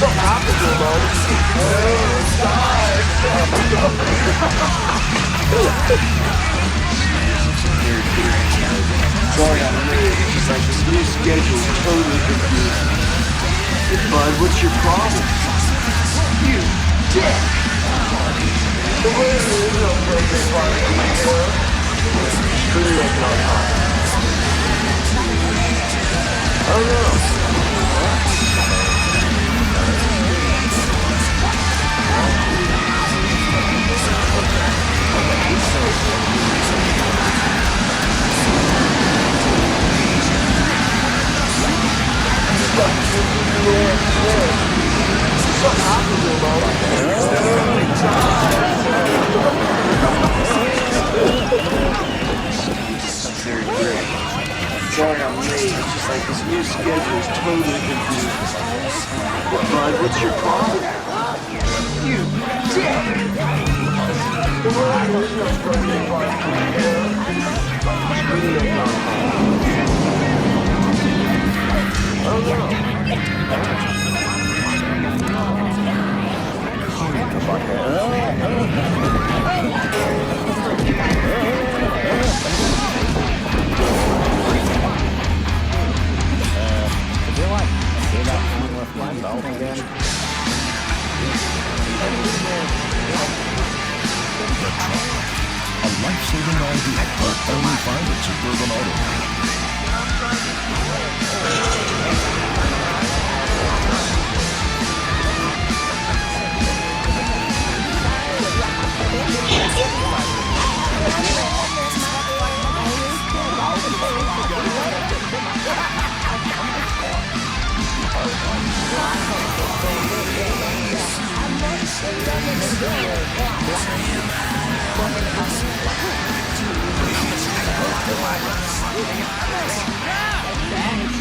Something happened to him, man. Sorry, I'm late. It's like this new schedule's totally confusing. Hey, bud, what's your problem? You dick! The way it is a birthday party, couldn't make it on time. I don't know. Sorry I'm late. It's just like this new schedule is totally confusing. Bud, what's your problem? You dick! The world is no birthday party.